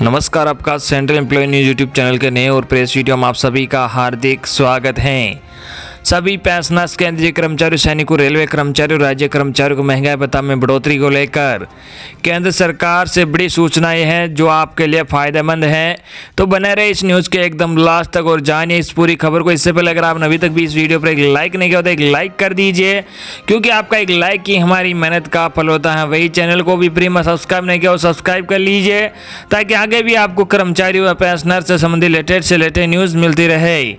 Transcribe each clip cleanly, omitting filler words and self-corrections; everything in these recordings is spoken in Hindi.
नमस्कार, आपका central employ news YouTube channel के नए और प्रेस वीडियो में आप सभी का हार्दिक स्वागत है। सभी पेंशनर्स, केंद्रीय कर्मचारी, सैनिकों, रेलवे कर्मचारी और राज्य कर्मचारियों को महंगाई भत्ता में बढ़ोतरी को लेकर केंद्र सरकार से बड़ी सूचनाएं हैं जो आपके लिए फायदेमंद हैं। तो बने रहे इस न्यूज़ के एकदम लास्ट तक और जानिए इस पूरी खबर को। इससे पहले अगर आपने अभी तक भी इस वीडियो पर एक लाइक नहीं किया तो एक लाइक कर दीजिए, क्योंकि आपका एक लाइक ही हमारी मेहनत का फल होता है। वही चैनल को भी फ्री में सब्सक्राइब नहीं किया और सब्सक्राइब कर लीजिए, ताकि आगे भी आपको कर्मचारियों व पेंशनर से संबंधित लेटेस्ट न्यूज़ मिलती रहे।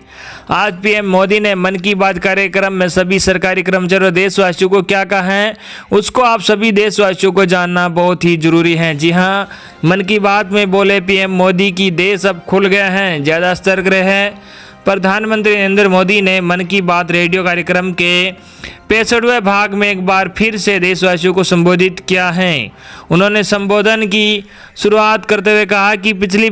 आज पीएम मोदी ने मन की बात कार्यक्रम में सभी सरकारी कर्मचारियों और देशवासियों को क्या कहा है, उसको आप सभी देशवासियों को जानना बहुत ही जरूरी है। जी हाँ, मन की बात में बोले पीएम मोदी की देश अब खुल गया है, ज़्यादा सतर्क रहे। प्रधानमंत्री नरेंद्र मोदी ने मन की बात रेडियो कार्यक्रम के 65वें भाग में एक बार फिर से देशवासियों को संबोधित किया है। उन्होंने संबोधन की शुरुआत करते हुए कहा कि पिछली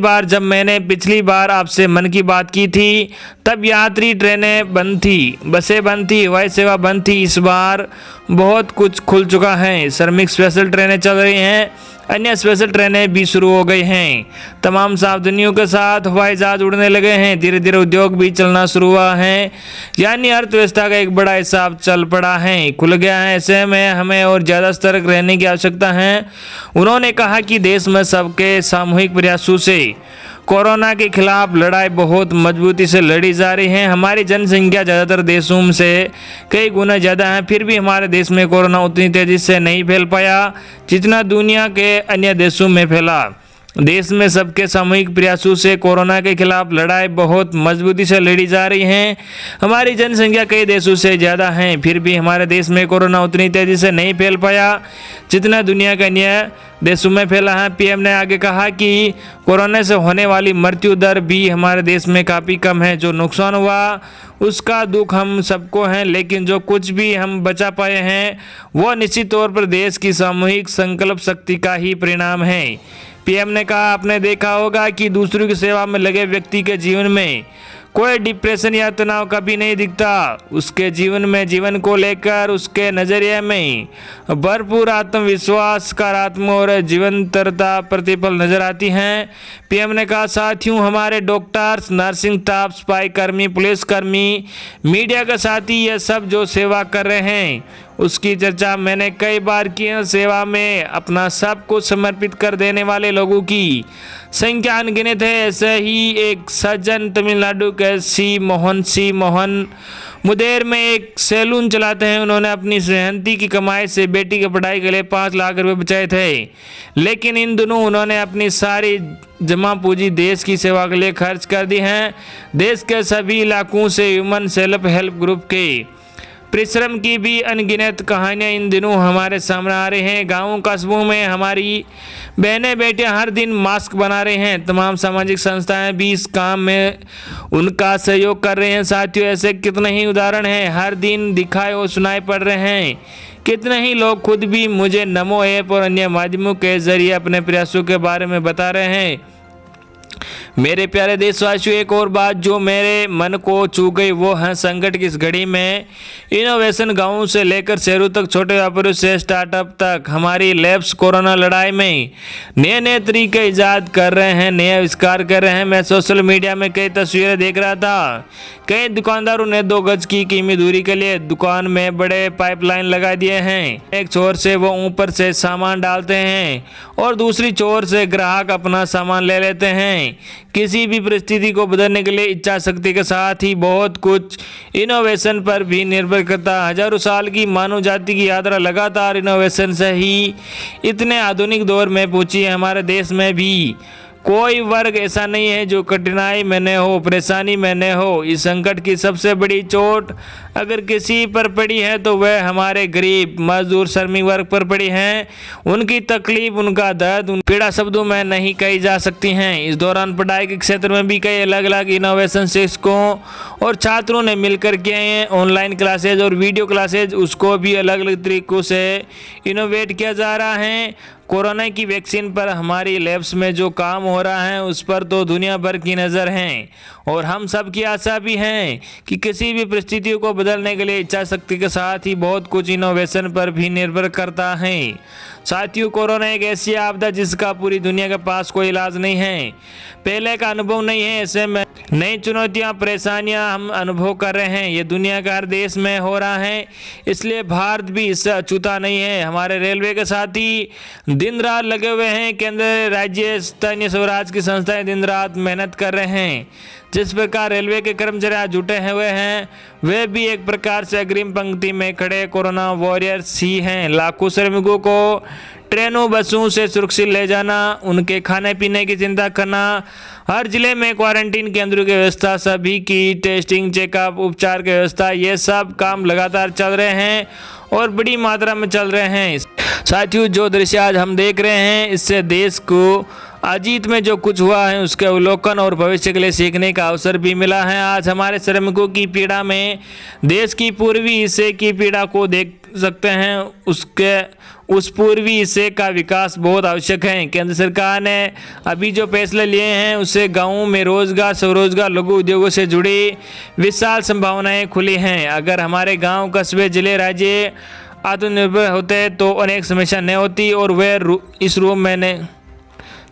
बार आपसे मन की बात की थी, तब यात्री ट्रेनें बंद थी, बसें बंद थी, हवाई सेवा बंद थी। इस बार बहुत कुछ खुल चुका है। श्रमिक स्पेशल ट्रेनें चल रही हैं, अन्य स्पेशल ट्रेनें भी शुरू हो गई हैं। तमाम सावधानियों के साथ हवाई जहाज उड़ने लगे हैं। धीरे धीरे उद्योग भी चलना शुरू हुआ है, यानी अर्थव्यवस्था का एक बड़ा हिसाब चल पड़ा है, खुल गया है। ऐसे में हमें और ज़्यादा सतर्क रहने की आवश्यकता है। उन्होंने कहा कि देश में सबके सामूहिक प्रयासों से कोरोना के खिलाफ लड़ाई बहुत मजबूती से लड़ी जा रही है। हमारी जनसंख्या ज़्यादातर देशों से कई गुना ज़्यादा है, फिर भी हमारे देश में कोरोना उतनी तेज़ी से नहीं फैल पाया जितना दुनिया के अन्य देशों में फैला। देश में सबके सामूहिक प्रयासों से कोरोना के खिलाफ लड़ाई बहुत मजबूती से लड़ी जा रही है। हमारी जनसंख्या कई देशों से ज़्यादा है, फिर भी हमारे देश में कोरोना उतनी तेज़ी से नहीं फैल पाया जितना दुनिया के अन्य देशों में फैला है। पीएम ने आगे कहा कि कोरोना से होने वाली मृत्यु दर भी हमारे देश में काफ़ी कम है। जो नुकसान हुआ उसका दुख हम सबको है, लेकिन जो कुछ भी हम बचा पाए हैं वो निश्चित तौर पर देश की सामूहिक संकल्प शक्ति का ही परिणाम है। पीएम ने कहा, आपने देखा होगा कि दूसरों की सेवा में लगे व्यक्ति के जीवन में कोई डिप्रेशन या तनाव कभी नहीं दिखता। उसके जीवन में जीवन को लेकर उसके नज़रिए में भरपूर आत्मविश्वास, सकारात्मक और जीवंतरता प्रतिपल नजर आती हैं। पीएम ने कहा, साथियों, हमारे डॉक्टर्स, नर्सिंग स्टाफ, सफाई कर्मी, पुलिसकर्मी, मीडिया के साथी, ये सब जो सेवा कर रहे हैं उसकी चर्चा मैंने कई बार की है। सेवा में अपना सब कुछ समर्पित कर देने वाले लोगों की संख्या अनगिनत है। ऐसे ही एक सज्जन तमिलनाडु के सी मोहन मुदेर में एक सैलून चलाते हैं। उन्होंने अपनी सेहंती की कमाई से बेटी की पढ़ाई के लिए 5 लाख रुपए बचाए थे, लेकिन इन दिनों उन्होंने अपनी सारी जमा पूंजी देश की सेवा के लिए खर्च कर दी है। देश के सभी इलाकों से ह्यूमन सेल्फ हेल्प ग्रुप के परिश्रम की भी अनगिनत कहानियां इन दिनों हमारे सामने आ रही हैं। गाँवों कस्बों में हमारी बहनें बेटियां हर दिन मास्क बना रहे हैं। तमाम सामाजिक संस्थाएं भी इस काम में उनका सहयोग कर रहे हैं। साथियों, ऐसे कितने ही उदाहरण हैं हर दिन दिखाए और सुनाए पड़ रहे हैं। कितने ही लोग खुद भी मुझे नमो ऐप और अन्य माध्यमों के जरिए अपने प्रयासों के बारे में बता रहे हैं। मेरे प्यारे देशवासियों, एक और बात जो मेरे मन को छू गई वो है संकट की इस घड़ी में इनोवेशन। गांवों से लेकर शहरों तक, छोटे व्यापारियों से स्टार्टअप तक, हमारी लैब्स कोरोना लड़ाई में नए नए तरीके ईजाद कर रहे हैं, नए आविष्कार कर रहे हैं। मैं सोशल मीडिया में कई तस्वीरें देख रहा था। कई दुकानदारों ने 2 गज की कीमी दूरी के लिए दुकान में बड़े पाइपलाइन लगा दिए हैं। एक छोर से वो ऊपर से सामान डालते हैं और दूसरी छोर से ग्राहक अपना सामान ले लेते हैं। किसी भी परिस्थिति को बदलने के लिए इच्छा शक्ति के साथ ही बहुत कुछ इनोवेशन पर भी निर्भर करता है। हजारों साल की मानव जाति की यात्रा लगातार इनोवेशन से ही इतने आधुनिक दौर में पहुंची है। हमारे देश में भी कोई वर्ग ऐसा नहीं है जो कठिनाई में न हो, परेशानी में न हो। इस संकट की सबसे बड़ी चोट अगर किसी पर पड़ी है तो वह हमारे गरीब, मजदूर, श्रमिक वर्ग पर पड़ी है। उनकी तकलीफ, उनका दर्द, उन पीड़ा शब्दों में नहीं कही जा सकती हैं। इस दौरान पढ़ाई के क्षेत्र में भी कई अलग अलग इनोवेशन शिक्षकों और छात्रों ने मिलकर किए हैं। ऑनलाइन क्लासेज और वीडियो क्लासेज, उसको भी अलग अलग तरीकों से इनोवेट किया जा रहा है। कोरोना की वैक्सीन पर हमारी लैब्स में जो काम हो रहा है उस पर तो दुनिया भर की नज़र है और हम सब की आशा भी है कि किसी भी परिस्थितियों को बदलने के लिए इच्छा शक्ति के साथ ही बहुत कुछ इनोवेशन पर भी निर्भर करता है। साथियों, कोरोना एक ऐसी आपदा जिसका पूरी दुनिया के पास कोई इलाज नहीं है, पहले का अनुभव नहीं है। ऐसे में नई चुनौतियां, परेशानियां हम अनुभव कर रहे हैं। ये दुनिया का हर देश में हो रहा है, इसलिए भारत भी इससे अछूता नहीं है। हमारे रेलवे के साथी दिन रात लगे हुए हैं। केंद्र, राज्य, स्थानीय स्वराज की संस्थाएं दिन रात मेहनत कर रहे हैं। जिस प्रकार रेलवे के कर्मचारी आज जुटे हुए हैं, वे भी एक प्रकार से अग्रिम पंक्ति में खड़े कोरोना वॉरियर्स ही हैं। लाखों श्रमिकों को ट्रेनों, बसों से सुरक्षित ले जाना, उनके खाने पीने की चिंता करना, हर जिले में क्वारंटीन केंद्रों की व्यवस्था, सभी की टेस्टिंग, चेकअप, उपचार की व्यवस्था, ये सब काम लगातार चल रहे हैं और बड़ी मात्रा में चल रहे हैं। साथियों, जो दृश्य आज हम देख रहे हैं, इससे देश को अतीत में जो कुछ हुआ है उसके अवलोकन और भविष्य के लिए सीखने का अवसर भी मिला है। आज हमारे श्रमिकों की पीड़ा में देश की पूर्वी हिस्से की पीड़ा को देख सकते हैं। उस पूर्वी हिस्से का विकास बहुत आवश्यक है। केंद्र सरकार ने अभी जो फैसले लिए हैं उससे गाँवों में रोजगार, स्वरोजगार, लघु उद्योगों से जुड़ी विशाल संभावनाएं खुली हैं। अगर हमारे गाँव, कस्बे, जिले, राज्य आत्मनिर्भर होते तो अनेक समस्या नहीं होती और वे इस रूप में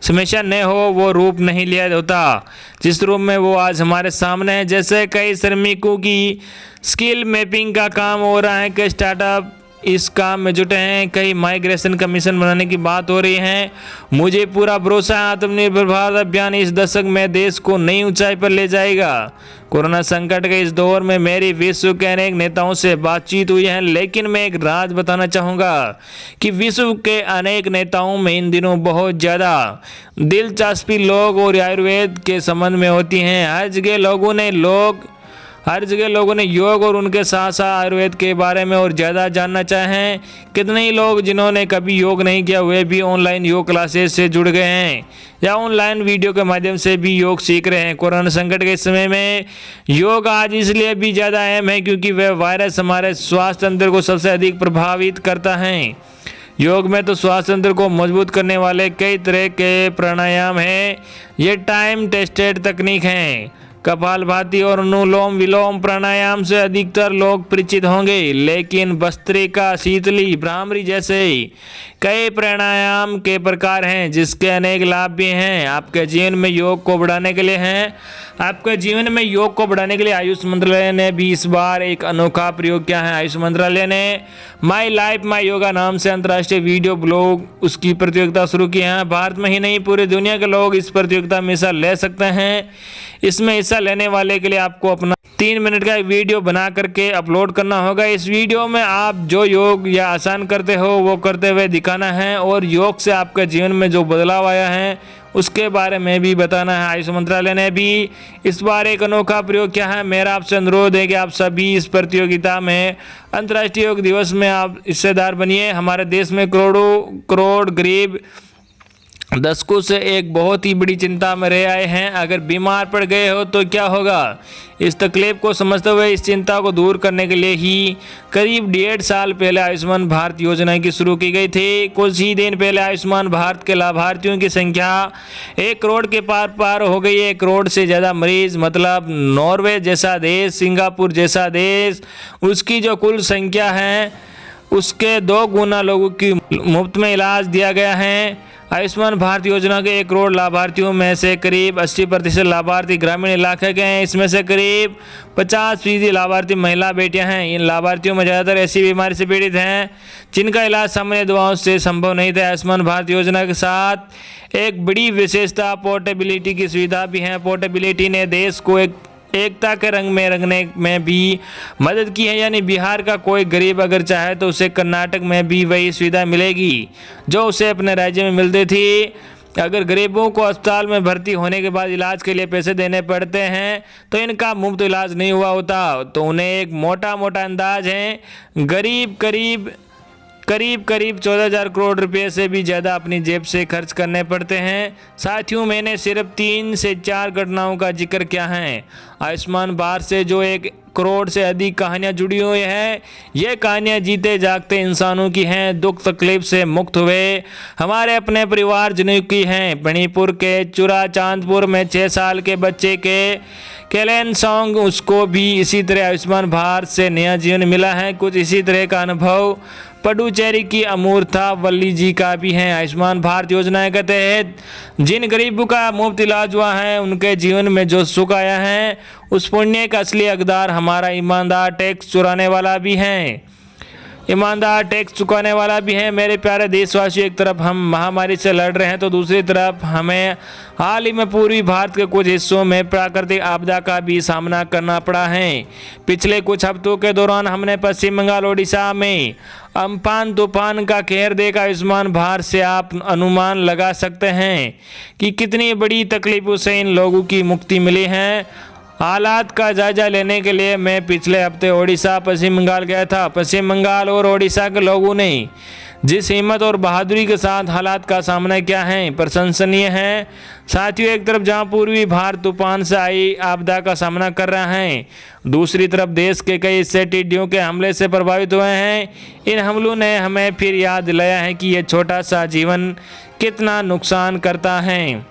समस्या न हो वो रूप नहीं लिया होता जिस रूप में वो आज हमारे सामने है। जैसे कई श्रमिकों की स्किल मैपिंग का काम हो रहा है, कई स्टार्टअप इस काम में जुटे हैं, कई माइग्रेशन कमीशन बनाने की बात हो रही है। मुझे पूरा भरोसा है आत्मनिर्भर भारत अभियान इस दशक में देश को नई ऊंचाई पर ले जाएगा। कोरोना संकट के इस दौर में मेरी विश्व के अनेक नेताओं से बातचीत हुई है, लेकिन मैं एक राज बताना चाहूँगा कि विश्व के अनेक नेताओं में इन दिनों बहुत ज़्यादा दिलचस्पी लोग और आयुर्वेद के संबंध में होती हैं। हर जगह लोगों ने योग और उनके साथ साथ आयुर्वेद के बारे में और ज़्यादा जानना चाहें। कितने ही लोग जिन्होंने कभी योग नहीं किया वे भी ऑनलाइन योग क्लासेस से जुड़ गए हैं या ऑनलाइन वीडियो के माध्यम से भी योग सीख रहे हैं। कोरोना संकट के समय में योग आज इसलिए भी ज़्यादा अहम है क्योंकि वह वायरस हमारे स्वास्थ्य तंत्र को सबसे अधिक प्रभावित करता है। योग में तो स्वास्थ्य तंत्र को मजबूत करने वाले कई तरह के प्राणायाम हैं। ये टाइम टेस्टेड तकनीक हैं। कपालभाति और अनुलोम विलोम प्राणायाम से अधिकतर लोग परिचित होंगे, लेकिन भस्त्रिका, शीतली, भ्रामरी जैसे कई प्राणायाम के प्रकार हैं जिसके अनेक लाभ भी हैं। आपके जीवन में योग को बढ़ाने के लिए आयुष मंत्रालय ने भी इस बार एक अनोखा प्रयोग किया है। आयुष मंत्रालय ने माई लाइफ माई योगा नाम से अंतर्राष्ट्रीय वीडियो ब्लॉग उसकी प्रतियोगिता शुरू की है। भारत में ही नहीं पूरी दुनिया के लोग इस प्रतियोगिता में हिस्सा ले सकते हैं। इसमें हिस्सा लेने वाले के लिए आपको अपना 3 मिनट का वीडियो बना करके अपलोड करना होगा। इस वीडियो में आप जो योग या आसन करते हो वो करते हुए दिखाना है और योग से आपके जीवन में जो बदलाव आया है उसके बारे में भी बताना है। आयुष मंत्रालय ने भी इस बार एक अनोखा प्रयोग किया है। मेरा आपसे अनुरोध है कि आप सभी इस प्रतियोगिता में अंतर्राष्ट्रीय योग दिवस में आप हिस्सेदार बनिए। हमारे देश में करोड़ गरीब दशकों से एक बहुत ही बड़ी चिंता में रह आए हैं। अगर बीमार पड़ गए हो तो क्या होगा, इस तकलीफ को समझते हुए इस चिंता को दूर करने के लिए ही करीब 1.5 साल पहले आयुष्मान भारत योजना की शुरू की गई थी। कुछ ही दिन पहले आयुष्मान भारत के लाभार्थियों की संख्या 1 करोड़ के पार हो गई है। 1 करोड़ से ज़्यादा मरीज, मतलब नॉर्वे जैसा देश, सिंगापुर जैसा देश, उसकी जो कुल संख्या है उसके 2 गुना लोगों की मुफ्त में इलाज दिया गया है। आयुष्मान भारत योजना के 1 करोड़ लाभार्थियों में से करीब 80% लाभार्थी ग्रामीण इलाके के हैं। इसमें से करीब 50% लाभार्थी महिला बेटियां हैं। इन लाभार्थियों में ज़्यादातर ऐसी बीमारी से पीड़ित हैं जिनका इलाज सामान्य दवाओं से संभव नहीं था। आयुष्मान भारत योजना के साथ एक बड़ी विशेषता पोर्टेबिलिटी की सुविधा भी है। पोर्टेबिलिटी ने देश को एकता के रंग में रंगने में भी मदद की है। यानी बिहार का कोई गरीब अगर चाहे तो उसे कर्नाटक में भी वही सुविधा मिलेगी जो उसे अपने राज्य में मिलती थी। अगर गरीबों को अस्पताल में भर्ती होने के बाद इलाज के लिए पैसे देने पड़ते हैं तो इनका मुफ्त इलाज नहीं हुआ होता। तो उन्हें एक मोटा अंदाज है करीब 14,000 करोड़ रुपए से भी ज़्यादा अपनी जेब से खर्च करने पड़ते हैं। साथियों, मैंने सिर्फ 3 से 4 घटनाओं का जिक्र किया है। आयुष्मान भारत से जो 1 करोड़ से अधिक कहानियां जुड़ी हुई हैं, ये कहानियां जीते जागते इंसानों की हैं, दुख तकलीफ से मुक्त हुए हमारे अपने परिवारजनों की हैं। मणिपुर के चुरा चांदपुर में 6 साल के बच्चे के कैलेन सॉन्ग, उसको भी इसी तरह आयुष्मान भारत से नया जीवन मिला है। कुछ इसी तरह का अनुभव पुडुचेरी की अमूर्था वल्ली जी का भी है। आयुष्मान भारत योजना के तहत जिन गरीबों का मुफ्त इलाज हुआ है, उनके जीवन में जो सुख आया है, उस पुण्य का असली हकदार हमारा ईमानदार टैक्स चुराने वाला भी है, ईमानदार टैक्स चुकाने वाला भी है। मेरे प्यारे देशवासियों, एक तरफ हम महामारी से लड़ रहे हैं तो दूसरी तरफ हमें हाल ही में पूर्वी भारत के कुछ हिस्सों में प्राकृतिक आपदा का भी सामना करना पड़ा है। पिछले कुछ हफ्तों के दौरान हमने पश्चिम बंगाल, ओडिशा में अम्फान तूफान का कहर देखा। आयुष्मान भारत से आप अनुमान लगा सकते हैं कि कितनी बड़ी तकलीफों से इन लोगों की मुक्ति मिली है। हालात का जायजा लेने के लिए मैं पिछले हफ्ते ओडिशा, पश्चिम बंगाल गया था। पश्चिम बंगाल और ओडिशा के लोगों ने जिस हिम्मत और बहादुरी के साथ हालात का सामना किया है, प्रशंसनीय है। साथियों, एक तरफ जहां पूर्वी भारत तूफान से आई आपदा का सामना कर रहा है, दूसरी तरफ देश के कई हिस्से टिड्डियों के हमले से प्रभावित हुए हैं। इन हमलों ने हमें फिर याद दिलाया है कि यह छोटा सा जीवन कितना नुकसान करता है,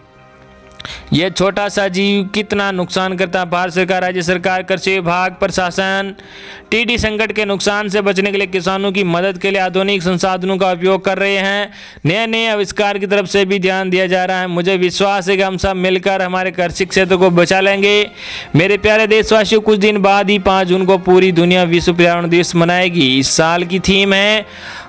यह छोटा सा जीव कितना नुकसान करता है। भारत सरकार, राज्य सरकार, कृषि विभाग, प्रशासन टिड्डी संकट के नुकसान से बचने के लिए किसानों की मदद के लिए आधुनिक संसाधनों का उपयोग कर रहे हैं। नए नए आविष्कार की तरफ से भी ध्यान दिया जा रहा है। मुझे विश्वास है कि हम सब मिलकर हमारे कृषि क्षेत्र को बचा लेंगे। मेरे प्यारे देशवासियों, कुछ दिन बाद ही 5 जून को पूरी दुनिया विश्व पर्यावरण दिवस मनाएगी। इस साल की थीम है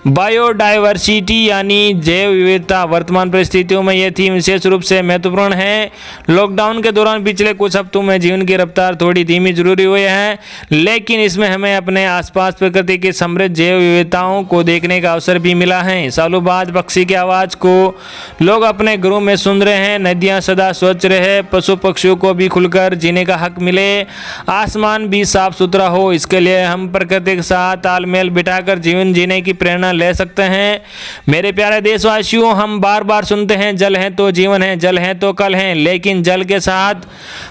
बायोडाइवर्सिटी यानी जैव विविधता। वर्तमान परिस्थितियों में यह थीम विशेष रूप से महत्वपूर्ण है। लॉकडाउन के दौरान पिछले कुछ हफ्तों में जीवन की रफ्तार थोड़ी धीमी जरूरी हुई है, लेकिन इसमें हमें अपने आसपास प्रकृति की समृद्ध जैव विविधताओं को देखने का अवसर भी मिला है। सालों बाद पक्षी की आवाज़ को लोग अपने घरों में सुन रहे हैं। नदियाँ सदा स्वच्छ रहे, पशु पक्षियों को भी खुलकर जीने का हक मिले, आसमान भी साफ सुथरा हो। इसके लिए हम प्रकृति के साथ तालमेल बिठाकर जीवन जीने की प्रेरणा ले सकते हैं। मेरे प्यारे देशवासियों, हम बार बार सुनते हैं जल है तो जीवन है, जल है तो कल है, लेकिन जल के साथ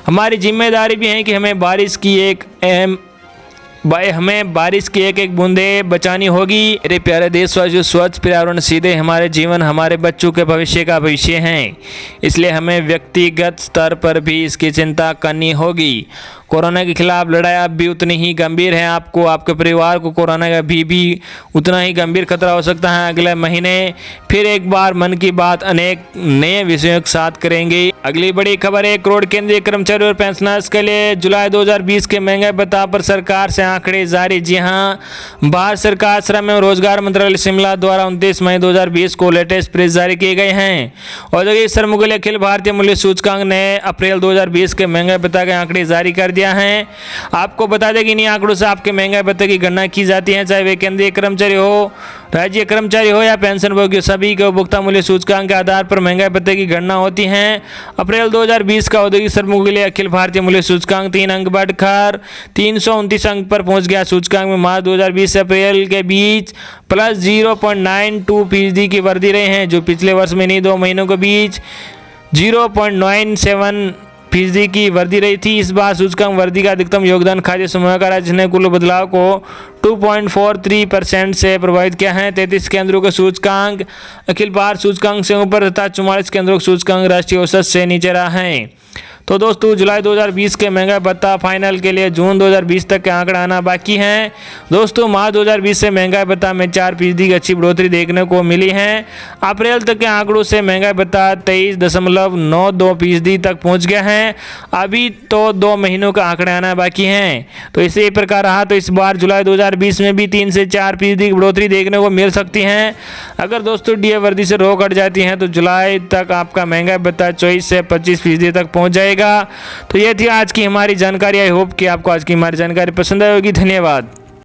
हमारी जिम्मेदारी भी है कि हमें बारिश की एक एक बूंदे बचानी होगी। मेरे प्यारे देशवासियों, स्वच्छ पर्यावरण सीधे हमारे जीवन, हमारे बच्चों के भविष्य का भविष्य है। इसलिए हमें व्यक्तिगत स्तर पर भी इसकी चिंता करनी होगी। कोरोना के खिलाफ लड़ाई अब भी उतनी ही गंभीर है। आपको, आपके परिवार को कोरोना का भी उतना ही गंभीर खतरा हो सकता है। अगले महीने फिर एक बार मन की बात अनेक नए विषयों के साथ करेंगे। अगली बड़ी खबर है, 1 करोड़ केंद्रीय कर्मचारियों और पेंशनर्स के लिए जुलाई 2020 के महंगाई भत्ता पर सरकार से आंकड़े जारी। जी हां, भारत सरकार श्रम एवं रोजगार मंत्रालय शिमला द्वारा 29 मई 2020 को लेटेस्ट प्रेस जारी किए गए हैं। औद्योगिक श्रमों के लिए अखिल भारतीय मूल्य सूचकांक ने अप्रैल 2020 के महंगाई भत्ता के आंकड़े जारी कर दिया है। आपको बता दें कि इन आंकड़ों से आपके महंगाई भत्ते की गणना की जाती है, चाहे वे केंद्रीय कर्मचारी हो, राज्य कर्मचारी हो या पेंशनभोगी, सभी के उपभोक्ता मूल्य सूचकांक के आधार पर महंगाई भत्ते की गणना होती है। अप्रैल 2020 का औद्योगिक श्रमों के लिए अखिल भारतीय मूल्य सूचकांक 3 अंक बढ़कर 329 अंक पर पहुंच गया। सूचकांक में मार्च 2020 से अप्रैल के बीच प्लस 0.92% की वृद्धि रही है, जो पिछले वर्ष में इन्हीं 2 महीनों के बीच 0.97% की वृद्धि रही थी। इस बार सूचकांक वृद्धि का अधिकतम योगदान खाद्य समूह का राज्य ने कुल बदलाव को 2.43% से प्रभावित किया है। 33 केंद्रों के सूचकांक अखिल भारत सूचकांक से ऊपर तथा 44 केंद्रों के सूचकांक राष्ट्रीय औसत से नीचे रहा है। तो दोस्तों, जुलाई 2020 के महंगाई भत्ता फाइनल के लिए जून 2020 तक के आंकड़ा आना बाकी हैं। दोस्तों, मार्च 2020 से महंगाई भत्ता में 4% की अच्छी बढ़ोतरी देखने को मिली है। अप्रैल तक के आंकड़ों से महंगाई भत्ता 23.92% तक पहुंच गया है। अभी तो 2 महीनों का आंकड़े आना बाकी हैं। तो इसी प्रकार रहा तो इस बार जुलाई 2020 में भी 3 से 4% की बढ़ोतरी देखने को मिल सकती है। अगर दोस्तों डीए वृद्धि से रोक हट जाती हैं तो जुलाई तक आपका महंगाई भत्ता 24 से 25% तक पहुँच जाएगा। तो ये थी आज की हमारी जानकारी। आई होप कि आपको आज की हमारी जानकारी पसंद आई होगी। धन्यवाद।